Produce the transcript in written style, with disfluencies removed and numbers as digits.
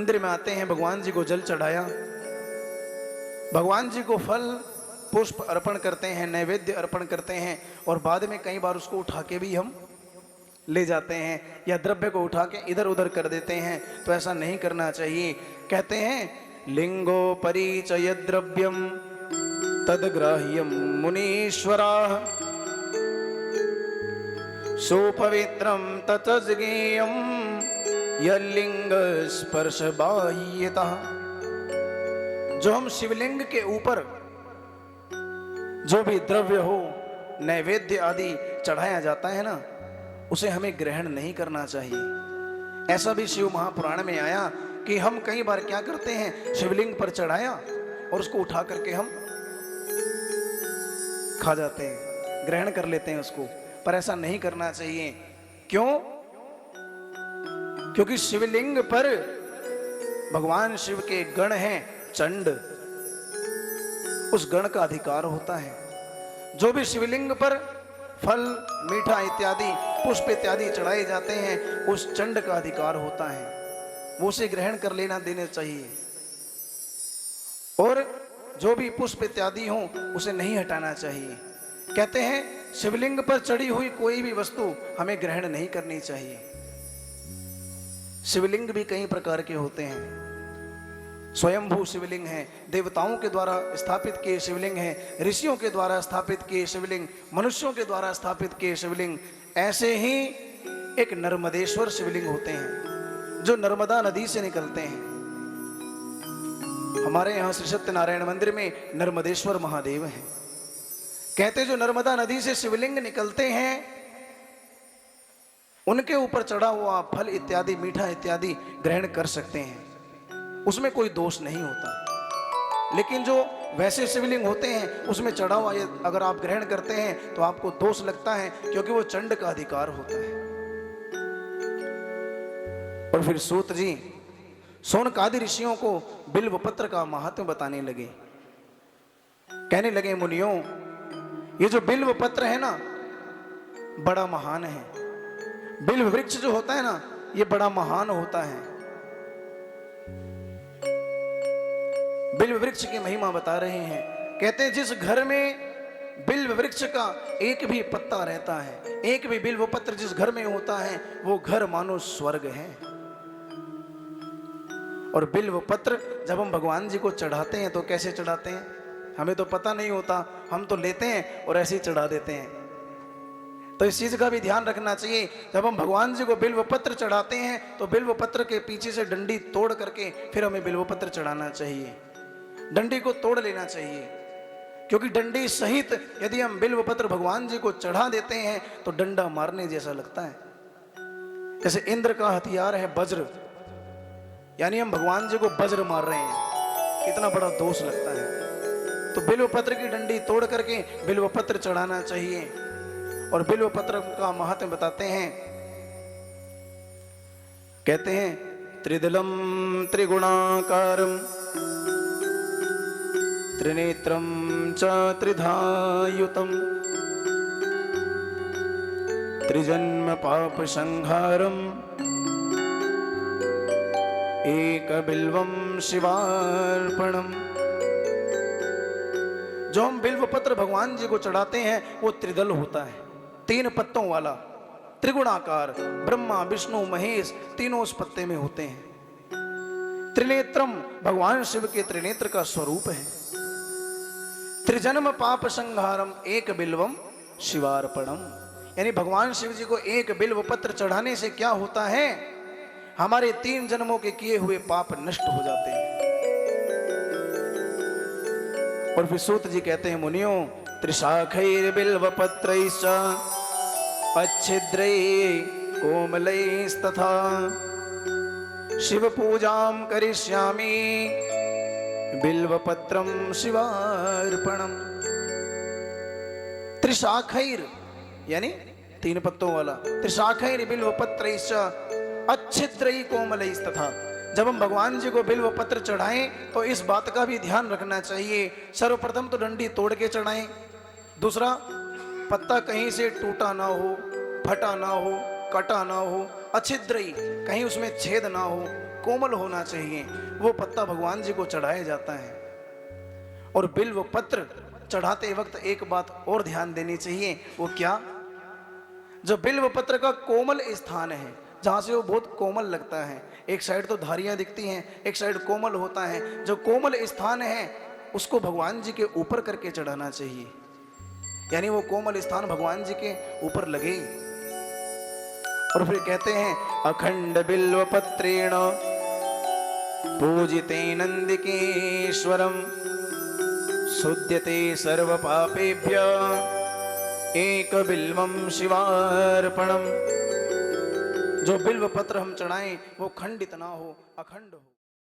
मंदिर में आते हैं, भगवान जी को जल चढ़ाया, भगवान जी को फल पुष्प अर्पण करते हैं, नैवेद्य अर्पण करते हैं, और बाद में कई बार उसको उठा के भी हम ले जाते हैं या द्रव्य को उठा के इधर उधर कर देते हैं। तो ऐसा नहीं करना चाहिए। कहते हैं लिंगो परिचय द्रव्यम तदग्राह्यम मुनीश्वरा सुपवित्रम ततज्ञेयम यलिंग स्पर्श बाह्यतः। जो हम शिवलिंग के ऊपर जो भी द्रव्य हो, नैवेद्य आदि चढ़ाया जाता है ना, उसे हमें ग्रहण नहीं करना चाहिए। ऐसा भी शिव महापुराण में आया कि हम कई बार क्या करते हैं, शिवलिंग पर चढ़ाया और उसको उठा करके हम खा जाते हैं, ग्रहण कर लेते हैं उसको। पर ऐसा नहीं करना चाहिए। क्यों? क्योंकि शिवलिंग पर भगवान शिव के गण हैं चंड, उस गण का अधिकार होता है। जो भी शिवलिंग पर फल मीठा इत्यादि पुष्प इत्यादि चढ़ाए जाते हैं, उस चंड का अधिकार होता है, वो उसे ग्रहण कर लेना देना चाहिए। और जो भी पुष्प इत्यादि हो उसे नहीं हटाना चाहिए। कहते हैं शिवलिंग पर चढ़ी हुई कोई भी वस्तु हमें ग्रहण नहीं करनी चाहिए। शिवलिंग भी कई प्रकार के होते हैं। स्वयंभू शिवलिंग है, देवताओं के द्वारा स्थापित किए शिवलिंग है, ऋषियों के द्वारा स्थापित किए शिवलिंग, मनुष्यों के द्वारा स्थापित किए शिवलिंग। ऐसे ही एक नर्मदेश्वर शिवलिंग होते हैं जो नर्मदा नदी से निकलते हैं। हमारे यहाँ श्री सत्यनारायण मंदिर में नर्मदेश्वर महादेव हैं। कहते जो नर्मदा नदी से शिवलिंग निकलते हैं, उनके ऊपर चढ़ा हुआ फल इत्यादि मीठा इत्यादि ग्रहण कर सकते हैं, उसमें कोई दोष नहीं होता। लेकिन जो वैसे शिवलिंग होते हैं उसमें चढ़ा हुआ अगर आप ग्रहण करते हैं तो आपको दोष लगता है, क्योंकि वो चंड का अधिकार होता है। और फिर सूत जी शौनकादि ऋषियों को बिल्व पत्र का महात्म्य बताने लगे। कहने लगे मुनियों, ये जो बिल्व पत्र है ना बड़ा महान है। बिल्व वृक्ष जो होता है ना ये बड़ा महान होता है। बिल्व वृक्ष की महिमा बता रहे हैं। कहते हैं जिस घर में बिल्व वृक्ष का एक भी पत्ता रहता है, एक भी बिल्व पत्र जिस घर में होता है, वो घर मानो स्वर्ग है। और बिल्व पत्र जब हम भगवान जी को चढ़ाते हैं तो कैसे चढ़ाते हैं हमें तो पता नहीं होता, हम तो लेते हैं और ऐसे ही चढ़ा देते हैं। तो इस चीज का भी ध्यान रखना चाहिए। जब हम भगवान जी को बिल्व पत्र चढ़ाते हैं तो बिल्व पत्र के पीछे से डंडी तोड़ करके फिर हमें बिल्व पत्र चढ़ाना चाहिए। डंडी को तोड़ लेना चाहिए, क्योंकि डंडी सहित यदि हम बिल्व पत्र भगवान जी को चढ़ा देते हैं तो डंडा मारने जैसा लगता है। जैसे इंद्र का हथियार है वज्र, यानी हम भगवान जी को वज्र मार रहे हैं, कितना बड़ा दोष लगता है। तो बिल्व पत्र की डंडी तोड़ करके बिल्व पत्र चढ़ाना चाहिए। और बिल्व पत्र का महत्व बताते हैं। कहते हैं त्रिदलम त्रिगुणाकारम त्रिनेत्रम च त्रिधायुतम त्रिजन्म पाप संहारम एक बिल्वम शिवार्पणम। जो हम बिल्व पत्र भगवान जी को चढ़ाते हैं वो त्रिदल होता है, 3 पत्तों वाला, त्रिगुणाकार, ब्रह्मा विष्णु महेश तीनों उस पत्ते में होते हैं। त्रिनेत्रम भगवान शिव के त्रिनेत्र का स्वरूप है। त्रिजन्म पाप संहारम एक बिल्वम शिवार्पणम, यानी भगवान शिव जी को एक बिल्व पत्र चढ़ाने से क्या होता है, हमारे 3 जन्मों के किए हुए पाप नष्ट हो जाते हैं। और फिर सूत जी कहते हैं मुनियों, त्रिशाखैर बिल्व पत्रैश्च अच्छिद्रै कोमलैस्तथा शिव पूजाम करिष्यामि बिल्व पत्रम शिवार्पणम। त्रिशाखैर यानी 3 पत्तों वाला, त्रिशाखैर बिल्व पत्रैश्च अच्छिद्रै कोमलैस्तथा। जब हम भगवान जी को बिल्व पत्र चढ़ाएं तो इस बात का भी ध्यान रखना चाहिए। सर्वप्रथम तो डंडी तोड़ के चढ़ाएं, दूसरा पत्ता कहीं से टूटा ना हो, फटा ना हो, कटा ना हो, अच्छिद्रई कहीं उसमें छेद ना हो, कोमल होना चाहिए, वो पत्ता भगवान जी को चढ़ाया जाता है। और बिल्व पत्र चढ़ाते वक्त एक बात और ध्यान देनी चाहिए, वो क्या? जो बिल्व पत्र का कोमल स्थान है, जहां से वो बहुत कोमल लगता है, एक साइड तो धारियां दिखती हैं, एक साइड कोमल होता है, जो कोमल स्थान है उसको भगवान जी के ऊपर करके चढ़ाना चाहिए, यानी वो कोमल स्थान भगवान जी के ऊपर लगे। और फिर कहते हैं अखंड बिल्व पत्रेण पूजिते नंदिकेश्वरम शुद्ध्यते सर्व पापेभ्य एक बिल्वम शिवार्पणम। जो बिल्व पत्र हम चढ़ाएं वो खंडित ना हो, अखंड हो।